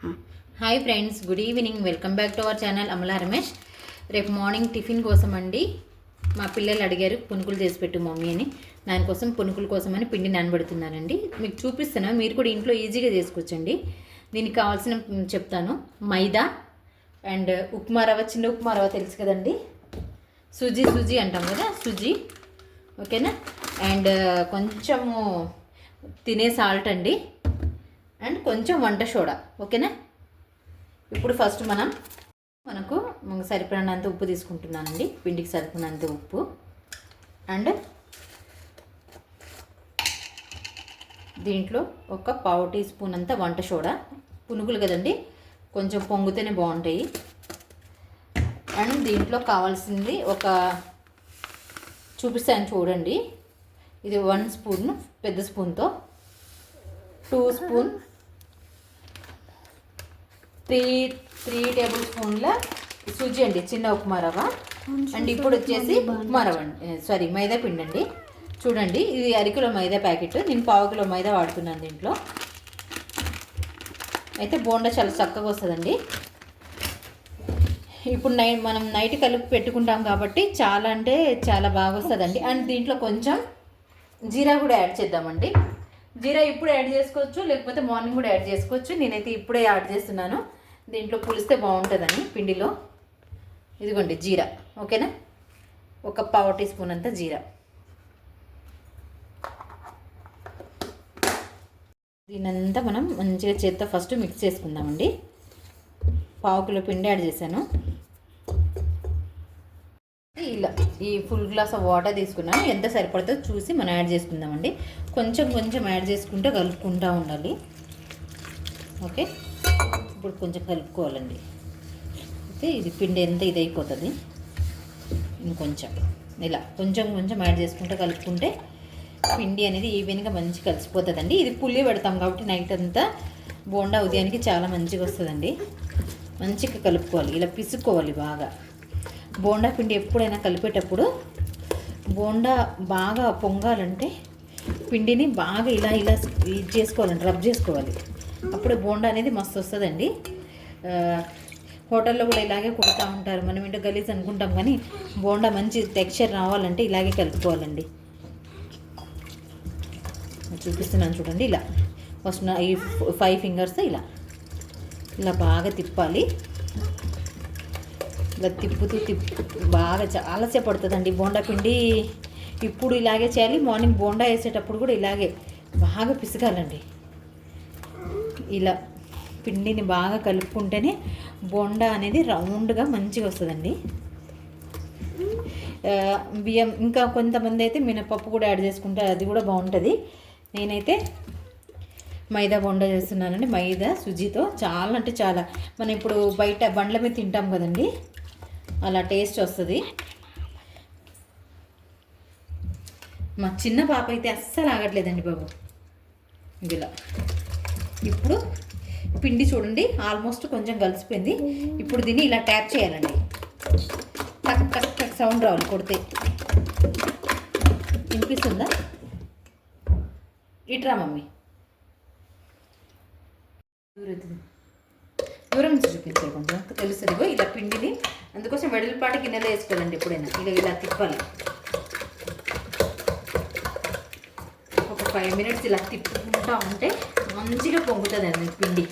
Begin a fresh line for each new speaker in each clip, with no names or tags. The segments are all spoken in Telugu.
Hi friends, good evening. Welcome back to our channel Amala Ramesh. రేపు మార్నింగ్ టిఫిన్ కోసం అండి మా పిల్లలు అడిగారు పునుకులు చేసి పెట్టు మమ్మీ అని. దానికోసం పునుకుల కోసం అని పిండి నానబెడుతున్నానండి. మీకు చూపిస్తాను, మీరు కూడా ఇంట్లో ఈజీగా చేసుకోవచ్చండి. దీనికి కావాల్సిన చెప్తాను. మైదా అండ్ ఉప్మా రవ్వ, చిన్న ఉప్మా రవ్వ తెలుసు కదండి, సూజీ అంటాం కదా, సూజీ. ఓకేనా. అండ్ కొంచెము తినే సాల్ట్ అండి, అండ్ కొంచెం వంట సోడా. ఓకేనా. ఇప్పుడు ఫస్ట్ మనకు సరిపడినంత ఉప్పు తీసుకుంటున్నానండి, పిండికి సరిపడినంత ఉప్పు. అండ్ దీంట్లో ఒక పావు టీ స్పూన్ అంత వంట సోడా. పునుగులు కదండి, కొంచెం పొంగుతేనే బాగుంటాయి. అండ్ దీంట్లో కావాల్సింది చూపిస్తాను చూడండి. ఇది 1 స్పూన్ పెద్ద స్పూన్తో, 2 స్పూన్ 3 టేబుల్ స్పూన్ల సూజీ అండి, చిన్న ఉప్మా రవ్వ. అండ్ ఇప్పుడు వచ్చేసి ఉప్మా రవ్వ అండి, మైదా పిండి అండి. చూడండి, ఇది అరకిలో మైదా ప్యాకెట్, నేను 1/2 కిలో మైదా వాడుతున్నాను దీంట్లో. అయితే బోండా చాలా చక్కగా వస్తుందండి. ఇప్పుడు మనం నైట్ కలిపి పెట్టుకుంటాం కాబట్టి చాలా అంటే చాలా బాగా వస్తుందండి. అండ్ దీంట్లో కొంచెం జీరా కూడా యాడ్ చేద్దామండి. జీరా ఇప్పుడు యాడ్ చేసుకోవచ్చు, లేకపోతే మార్నింగ్ కూడా యాడ్ చేసుకోవచ్చు. నేనైతే ఇప్పుడే యాడ్ చేస్తున్నాను, దీంట్లో పులిస్తే బాగుంటుందని పిండిలో. ఇదిగోండి జీరా. ఓకేనా. ఒక పావు టీ స్పూన్ అంత జీరా. దీనంతా మనం మంచిగా చేత్తో ఫస్ట్ మిక్స్ చేసుకుందామండి. 1/2 కిలో పిండి యాడ్ చేశాను. ఇలా ఈ ఫుల్ గ్లాస్ ఆఫ్ వాటర్ తీసుకున్నాను, ఎంత సరిపడుతుందో చూసి మనం యాడ్ చేసుకుందామండి. కొంచెం యాడ్ చేసుకుంటే కలుపుకుంటూ ఉండాలి. ఓకే. ఇప్పుడు కొంచెం కలుపుకోవాలండి. ఓకే. ఇది పిండి ఎంత ఇది అయిపోతుంది, ఇంకొంచెం ఇలా కొంచెం యాడ్ చేసుకుంటే కలుపుకుంటే పిండి అనేది ఈవెన్గా మంచిగా కలిసిపోతుందండి. ఇది పుల్లి పెడతాం కాబట్టి నైట్ అంతా బోండా ఉదయానికి చాలా మంచిగా వస్తుందండి. మంచిగా కలుపుకోవాలి, ఇలా పిసుకోవాలి బాగా. బోండా పిండి ఎప్పుడైనా కలిపేటప్పుడు బోండా బాగా పొంగాలంటే పిండిని బాగా ఇలా ఇది చేసుకోవాలండి, రబ్ చేసుకోవాలి. అప్పుడే బోండా అనేది మస్తు వస్తుందండి. హోటల్లో కూడా ఇలాగే కుడుతూ ఉంటారు, మనం ఏంటో గలీజ్ అనుకుంటాం, కానీ బోండా మంచి టెక్స్చర్ రావాలంటే ఇలాగే కలుపుకోవాలండి. చూపిస్తున్నాను చూడండి. ఇలా ఫస్ట్ ఈ 5 ఫింగర్స్ ఇలా బాగా తిప్పాలి. ఇలా తిప్పుతూ బాగా చాలాసేపు పడుతుందండి బోండా పిండి. ఇప్పుడు ఇలాగే చేయాలి, మార్నింగ్ బోండా వేసేటప్పుడు కూడా ఇలాగే బాగా పిసకాలండి. ఇలా పిండిని బాగా కలుపుకుంటేనే బోండా అనేది రౌండ్గా మంచిగా వస్తుందండి. బియ్యం, ఇంకా కొంతమంది అయితే మినపప్పు కూడా యాడ్ చేసుకుంటే అది కూడా బాగుంటుంది. నేనైతే మైదా బోండా చేస్తున్నానండి, మైదా సుజీతో. చాలా అంటే చాలా, మనం ఇప్పుడు బయట బండ్ల మీద తింటాం కదండి, అలా టేస్ట్ వస్తుంది. మా చిన్న పాప అయితే అస్సలు ఆగట్లేదండి బాబు. ఇలా ఇప్పుడు పిండి చూడండి ఆల్మోస్ట్ కొంచెం కలిసిపోయింది. ఇప్పుడు దీన్ని ఇలా ట్యాప్ చేయాలండి, టక్ టక్ టక్ సౌండ్ రావాలి కొడితే. వినిపిస్తుందా? ఇట్రా మమ్మీ, దూరం నుంచి చూపించాలి, కొంచెం తెలుస్తుంది. ఇలా పిండిని అందుకోసం వెడల్పాటి గిన్నెలో వేసుకోవాలండి. ఎప్పుడైనా ఇలా తిప్పాలి. ఒక 5 మినిట్స్ ఇలా తిప్పుకుంటూ ఉంటే మంచిగా పొంగుతుందండి పిండి.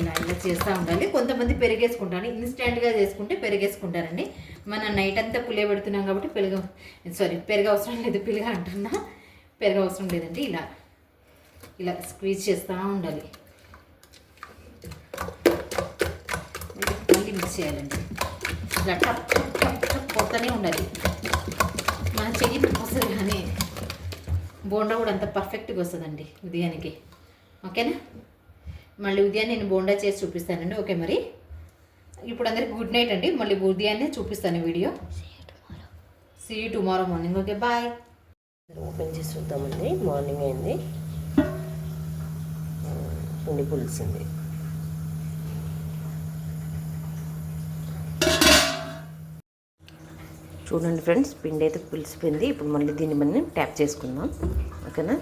ఇలా చేస్తూ ఉండాలి. కొంతమంది పెరిగేసుకుంటాను, ఇన్స్టెంట్గా చేసుకుంటే పెరిగేసుకుంటారండి. మనం నైట్ అంతా పులియ పెడుతున్నాం కాబట్టి పెరుగు అవసరం లేదు, పిల్లగా అంటున్నా, పెరుగు అవసరం లేదండి. ఇలా స్క్వీజ్ చేస్తూ ఉండాలి, మళ్ళీ మిక్స్ చేయాలండి. ఇలా టప్ టప్ టప్ టప్ కొడుతూనే ఉండాలి. మన చెయ్యి వస్తుంది కానీ బోండా కూడా అంత పర్ఫెక్ట్గా వస్తుందండి ఉదయానికి. ఓకేనా. మళ్ళీ ఉదయాన్నే నేను బోండా చేసి చూపిస్తానండి. ఓకే. మరి ఇప్పుడు అందరికి గుడ్ నైట్ అండి. మళ్ళీ ఉదయాన్నే చూపిస్తాను video. See you tomorrow morning. Okay, bye.
Open చేసి చూద్దామండి. మార్నింగ్ అయింది, పిండి పులిసింది. చూడండి ఫ్రెండ్స్, పిండి అయితే పులిసిపోయింది. ఇప్పుడు మళ్ళీ దీన్ని మనం ట్యాప్ చేసుకుందాం. ఓకేనా.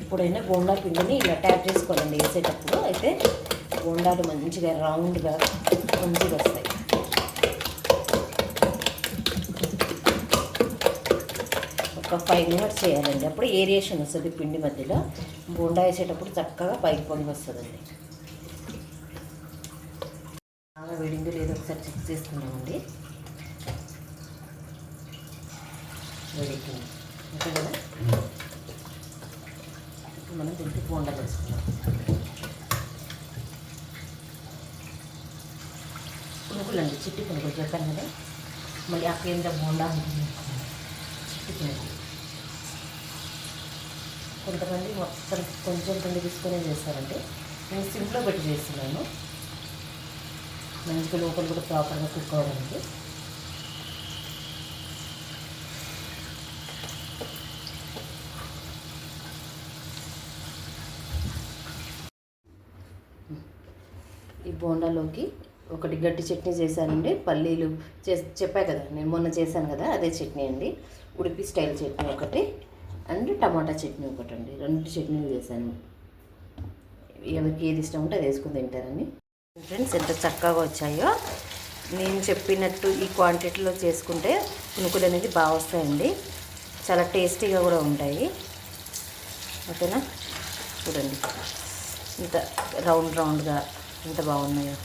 ఎప్పుడైనా బోండా పిండిని ఇలా ట్యాప్ చేసుకోవాలండి వేసేటప్పుడు. అయితే బోండాలు మంచిగా రౌండ్గా మంచిగా వస్తాయి. ఒక 5 మినిట్స్ చేయాలండి, అప్పుడు ఏరియేషన్ వస్తుంది పిండి మధ్యలో. బోండా వేసేటప్పుడు చక్కగా పైకి పొంగి వస్తుందండి. బాగా వేడిందో లేదో ఒకసారి చెక్ చేసుకున్నామండి. వేడికింది ఓకే కదా. ఇప్పుడు మనం దీనికి బోండా వేసుకున్నాం. పునుగులండి, చిట్టి పునుగులు చెప్పాను కదా. మళ్ళీ ఆ కేంద్ర బోండా ఉంటుంది, చిట్టి పునుగులు. కొంతమంది మొత్తం కొంచెం పిండి తీసుకొని చేస్తారంటే, నేను సింప్లో పెట్టి చేస్తున్నాను. మంచిగా లోపల కూడా ప్రాపర్గా కుక్ అవ్వడానికి. ఈ బోండాలోకి ఒకటి గట్టి చట్నీ చేశానండి, పల్లీలు చెప్పా కదా నేను మొన్న చేశాను కదా, అదే చట్నీ అండి. ఉడిపి స్టైల్ చట్నీ ఒకటి అండ్ టమాటా చట్నీ ఒకటి అండి. 2 చట్నీలు చేశాను. ఎవరికి ఏది ఇష్టం ఉంటే అది వేసుకుని తింటారని. ఫ్రెండ్స్ ఎంత చక్కగా వచ్చాయో. నేను చెప్పినట్టు ఈ క్వాంటిటీలో చేసుకుంటే పునుకులు అనేది బాగా వస్తాయండి, చాలా టేస్టీగా కూడా ఉంటాయి. ఓకేనా, చూడండి ఇంత రౌండ్గా ఎంత బాగున్నాయో.